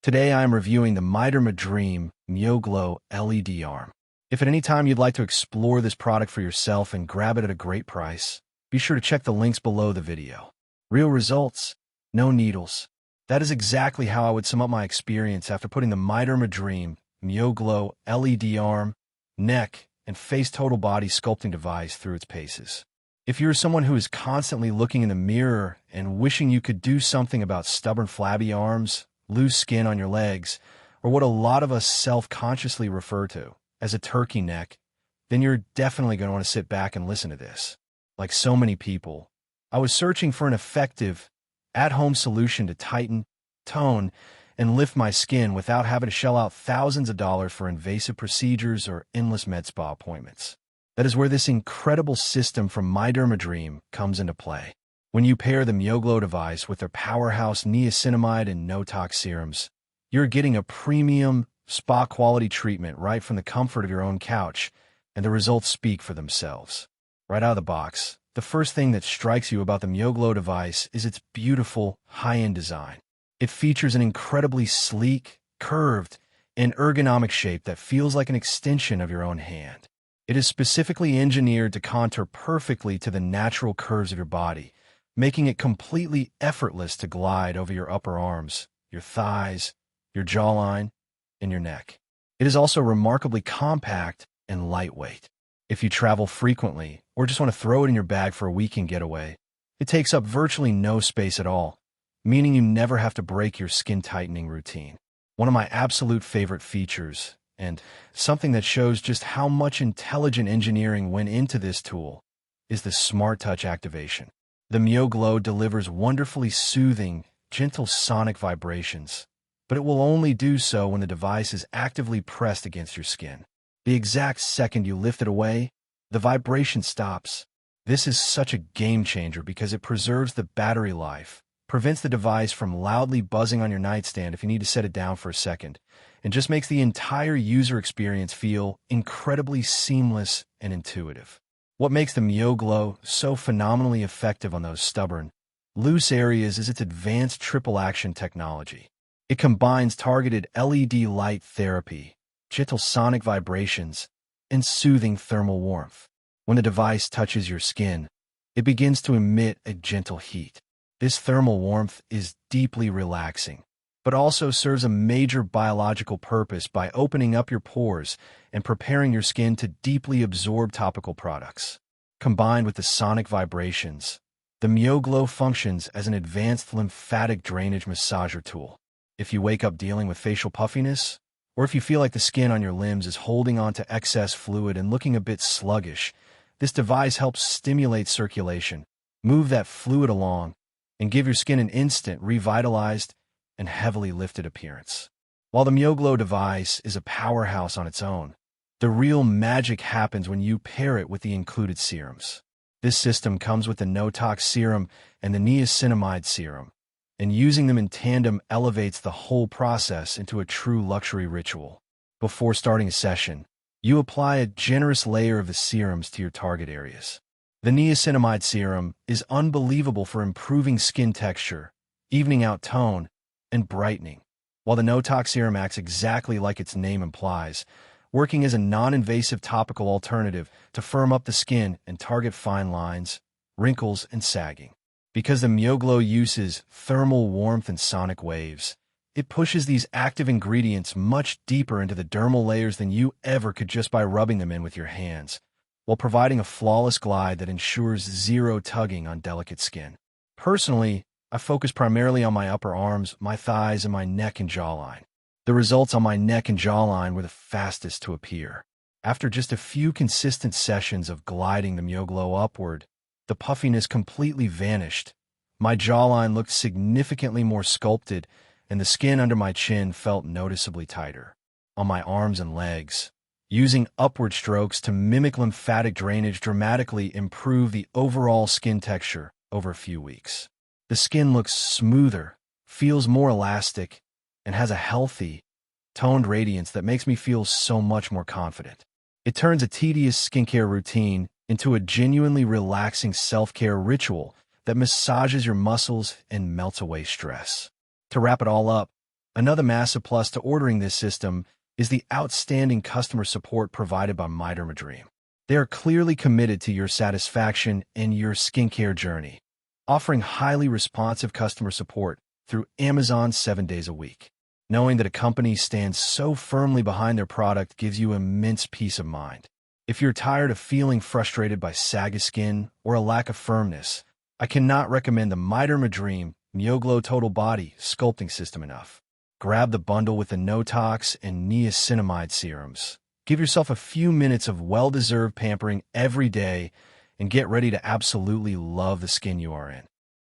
Today I am reviewing the MyDerma Dream MyoGlow LED Arm. If at any time you'd like to explore this product for yourself and grab it at a great price, be sure to check the links below the video. Real results, no needles. That is exactly how I would sum up my experience after putting the MyDerma Dream MyoGlow LED Arm, neck, and face total body sculpting device through its paces. If you're someone who is constantly looking in the mirror and wishing you could do something about stubborn flabby arms, loose skin on your legs, or what a lot of us self-consciously refer to as a turkey neck, then you're definitely going to want to sit back and listen to this. Like so many people, I was searching for an effective, at-home solution to tighten, tone, and lift my skin without having to shell out thousands of dollars for invasive procedures or endless med spa appointments. That is where this incredible system from MyDerma Dream comes into play. When you pair the MyoGlow device with their powerhouse Niacinamide and NoTox serums, you're getting a premium, spa-quality treatment right from the comfort of your own couch, and the results speak for themselves. Right out of the box, the first thing that strikes you about the MyoGlow device is its beautiful, high-end design. It features an incredibly sleek, curved, and ergonomic shape that feels like an extension of your own hand. It is specifically engineered to contour perfectly to the natural curves of your body, making it completely effortless to glide over your upper arms, your thighs, your jawline, and your neck. It is also remarkably compact and lightweight. If you travel frequently or just want to throw it in your bag for a weekend getaway, it takes up virtually no space at all, meaning you never have to break your skin tightening routine. One of my absolute favorite features, and something that shows just how much intelligent engineering went into this tool, is the Smart Touch activation. The MyoGlow delivers wonderfully soothing, gentle sonic vibrations, but it will only do so when the device is actively pressed against your skin. The exact second you lift it away, the vibration stops. This is such a game changer because it preserves the battery life, prevents the device from loudly buzzing on your nightstand if you need to set it down for a second, and just makes the entire user experience feel incredibly seamless and intuitive. What makes the MyoGlow so phenomenally effective on those stubborn, loose areas is its advanced triple-action technology. It combines targeted LED light therapy, gentle sonic vibrations, and soothing thermal warmth. When the device touches your skin, it begins to emit a gentle heat. This thermal warmth is deeply relaxing, but also serves a major biological purpose by opening up your pores and preparing your skin to deeply absorb topical products. Combined with the sonic vibrations, the MyoGlow functions as an advanced lymphatic drainage massager tool. If you wake up dealing with facial puffiness, or if you feel like the skin on your limbs is holding on to excess fluid and looking a bit sluggish, this device helps stimulate circulation, move that fluid along, and give your skin an instant, revitalized, and heavily lifted appearance. While the MyoGlow device is a powerhouse on its own, the real magic happens when you pair it with the included serums. This system comes with the NoTox serum and the Niacinamide serum, and using them in tandem elevates the whole process into a true luxury ritual. Before starting a session, you apply a generous layer of the serums to your target areas. The Niacinamide serum is unbelievable for improving skin texture, evening out tone, and brightening, while the NoTox serum acts exactly like its name implies, working as a non-invasive topical alternative to firm up the skin and target fine lines, wrinkles, and sagging. Because the MyoGlow uses thermal warmth and sonic waves, it pushes these active ingredients much deeper into the dermal layers than you ever could just by rubbing them in with your hands, while providing a flawless glide that ensures zero tugging on delicate skin. Personally, I focus primarily on my upper arms, my thighs, and my neck and jawline. The results on my neck and jawline were the fastest to appear. After just a few consistent sessions of gliding the MyoGlow upward, the puffiness completely vanished. My jawline looked significantly more sculpted, and the skin under my chin felt noticeably tighter. On my arms and legs, using upward strokes to mimic lymphatic drainage dramatically improved the overall skin texture over a few weeks. The skin looks smoother, feels more elastic, and has a healthy, toned radiance that makes me feel so much more confident. It turns a tedious skincare routine into a genuinely relaxing self-care ritual that massages your muscles and melts away stress. To wrap it all up, Another massive plus to ordering this system is the outstanding customer support provided by MyDerma. They are clearly committed to your satisfaction and your skincare journey, offering highly responsive customer support through Amazon 7 days a week. Knowing that a company stands so firmly behind their product gives you immense peace of mind. If you're tired of feeling frustrated by saggy skin or a lack of firmness, I cannot recommend the MyDerma MyoGlow Total Body Sculpting System enough. Grab the bundle with the NoTox and Niacinamide serums. Give yourself a few minutes of well-deserved pampering every day and get ready to absolutely love the skin you are in.